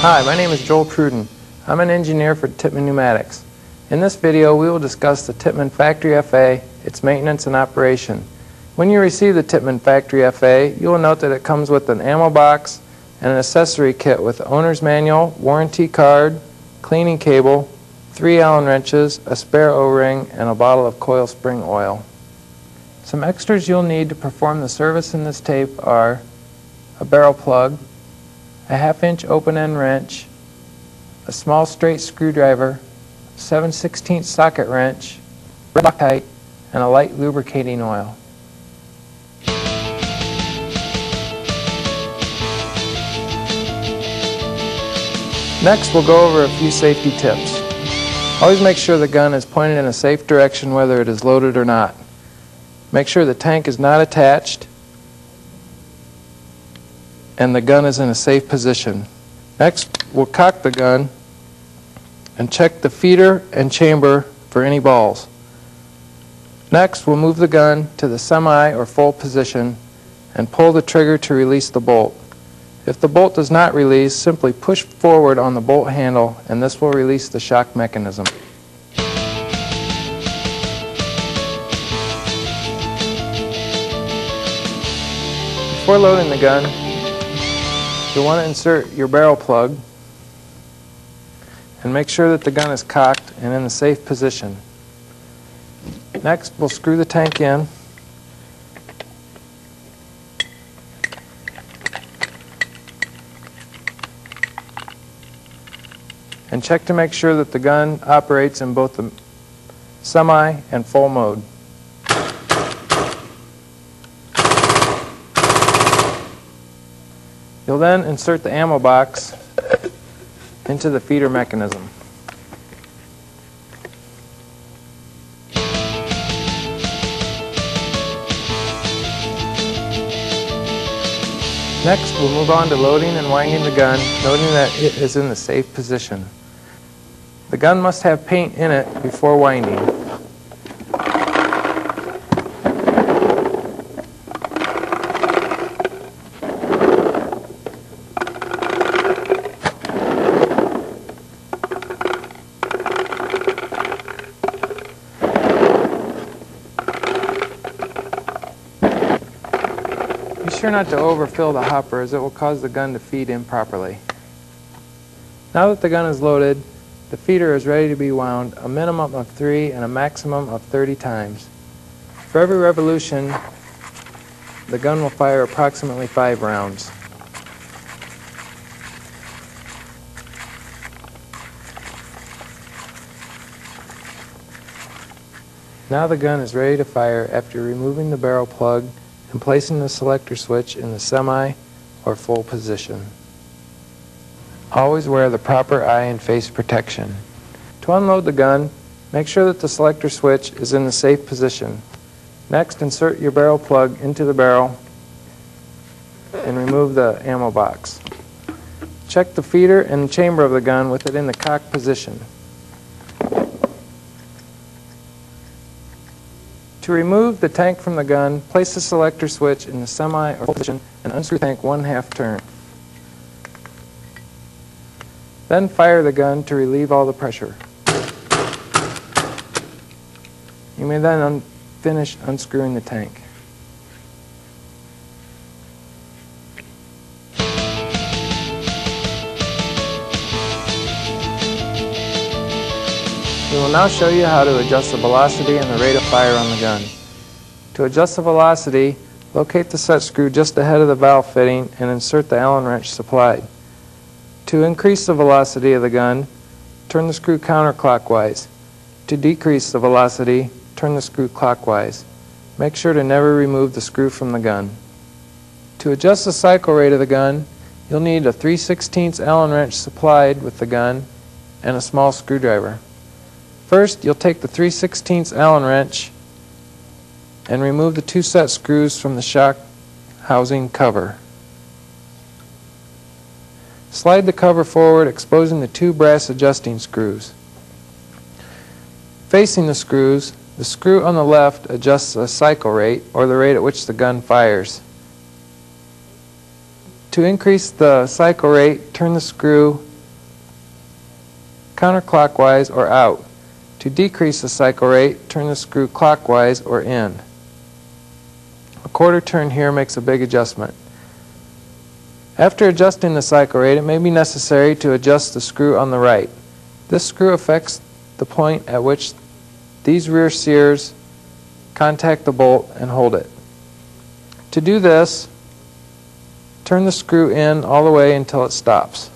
Hi, my name is Joel Pruden. I'm an engineer for Tippmann Pneumatics. In this video, we will discuss the Tippmann Factory FA, its maintenance and operation. When you receive the Tippmann Factory FA, you will note that it comes with an ammo box and an accessory kit with owner's manual, warranty card, cleaning cable, 3 Allen wrenches, a spare O-ring, and a bottle of coil spring oil. Some extras you'll need to perform the service in this tape are a barrel plug, a 1/2-inch open-end wrench, a small straight screwdriver, 7/16 socket wrench, Loctite, and a light lubricating oil. Next, we'll go over a few safety tips. Always make sure the gun is pointed in a safe direction whether it is loaded or not. Make sure the tank is not attached and the gun is in a safe position. Next, we'll cock the gun and check the feeder and chamber for any balls. Next, we'll move the gun to the semi or full position and pull the trigger to release the bolt. If the bolt does not release, simply push forward on the bolt handle and this will release the shock mechanism. Before loading the gun, you'll want to insert your barrel plug and make sure that the gun is cocked and in a safe position. Next, we'll screw the tank in. And check to make sure that the gun operates in both the semi and full mode. You'll then insert the ammo box into the feeder mechanism. Next, we'll move on to loading and winding the gun, noting that it is in the safe position. The gun must have paint in it before winding. Be sure not to overfill the hopper as it will cause the gun to feed improperly. Now that the gun is loaded, the feeder is ready to be wound a minimum of 3 and a maximum of 30 times. For every revolution, the gun will fire approximately 5 rounds. Now the gun is ready to fire after removing the barrel plug and placing the selector switch in the semi or full position. Always wear the proper eye and face protection. To unload the gun, make sure that the selector switch is in the safe position. Next, insert your barrel plug into the barrel and remove the ammo box. Check the feeder and chamber of the gun with it in the cocked position. To remove the tank from the gun, place the selector switch in the semi or full position and unscrew the tank 1/2 turn. Then fire the gun to relieve all the pressure. You may then finish unscrewing the tank. We will now show you how to adjust the velocity and the rate of fire on the gun. To adjust the velocity, locate the set screw just ahead of the valve fitting and insert the Allen wrench supplied. To increase the velocity of the gun, turn the screw counterclockwise. To decrease the velocity, turn the screw clockwise. Make sure to never remove the screw from the gun. To adjust the cycle rate of the gun, you'll need a 3/16 Allen wrench supplied with the gun and a small screwdriver. First, you'll take the 3/16 Allen wrench and remove the 2 set screws from the shock housing cover. Slide the cover forward, exposing the 2 brass adjusting screws. Facing the screws, the screw on the left adjusts the cycle rate, or the rate at which the gun fires. To increase the cycle rate, turn the screw counterclockwise or out. To decrease the cycle rate, turn the screw clockwise or in. A quarter turn here makes a big adjustment. After adjusting the cycle rate, it may be necessary to adjust the screw on the right. This screw affects the point at which these rear sears contact the bolt and hold it. To do this, turn the screw in all the way until it stops.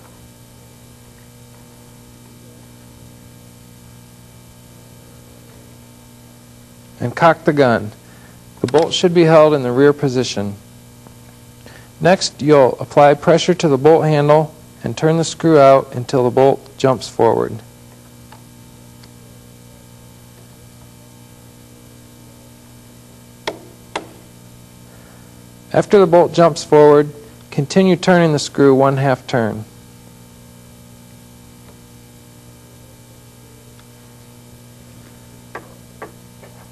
And cock the gun. The bolt should be held in the rear position. Next, you'll apply pressure to the bolt handle and turn the screw out until the bolt jumps forward. After the bolt jumps forward, continue turning the screw 1/2 turn.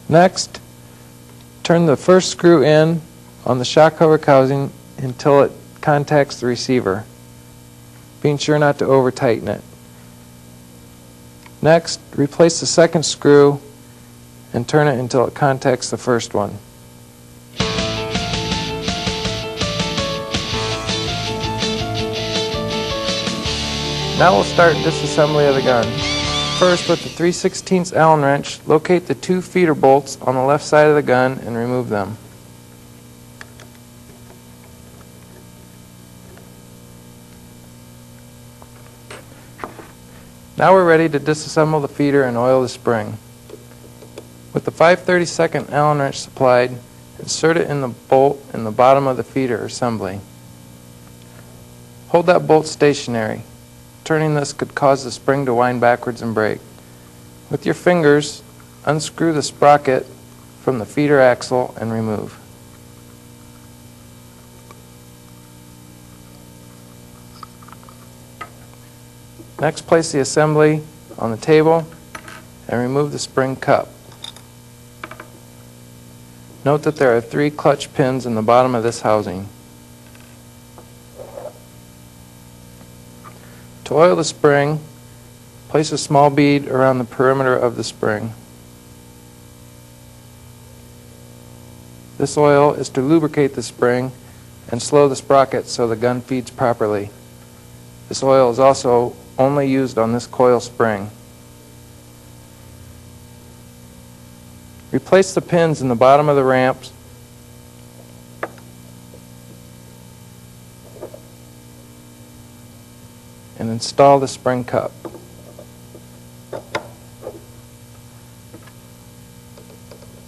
Next, turn the first screw in on the shock cover housing until it contacts the receiver, being sure not to over tighten it. Next, replace the second screw and turn it until it contacts the first one. Now we'll start disassembly of the gun. First, with the 3/16 Allen wrench, locate the 2 feeder bolts on the left side of the gun and remove them. Now we're ready to disassemble the feeder and oil the spring. With the 5/32 Allen wrench supplied, insert it in the bolt in the bottom of the feeder assembly. Hold that bolt stationary. Turning this could cause the spring to wind backwards and break. With your fingers, unscrew the sprocket from the feeder axle and remove. Next, place the assembly on the table and remove the spring cup. Note that there are 3 clutch pins in the bottom of this housing. To oil the spring, place a small bead around the perimeter of the spring. This oil is to lubricate the spring and slow the sprocket so the gun feeds properly. This oil is also only used on this coil spring. Replace the pins in the bottom of the ramps and install the spring cup.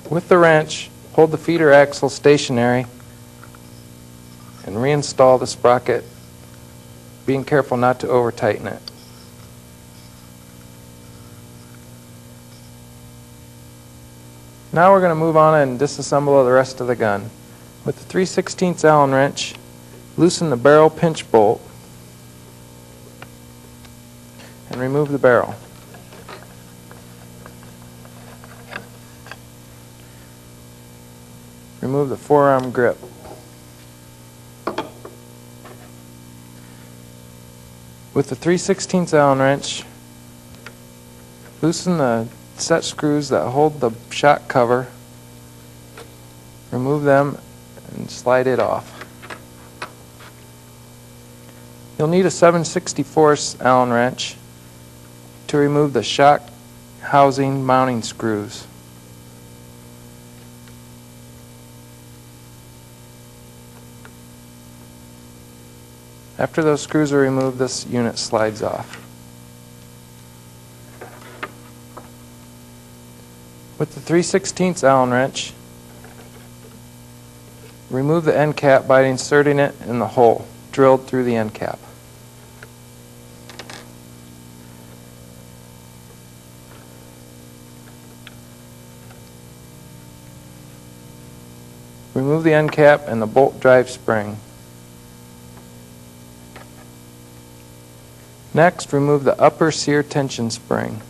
With the wrench, hold the feeder axle stationary and reinstall the sprocket, being careful not to over tighten it. Now we're going to move on and disassemble the rest of the gun. With the 3/16 Allen wrench, loosen the barrel pinch bolt and remove the barrel. Remove the forearm grip. With the 3/16 Allen wrench, loosen the set screws that hold the shock cover, remove them and slide it off. You'll need a 7/64 Allen wrench to remove the shock housing mounting screws. After those screws are removed, this unit slides off. With the 3/16 Allen wrench, remove the end cap by inserting it in the hole drilled through the end cap. Remove the end cap and the bolt drive spring. Next, remove the upper sear tension spring.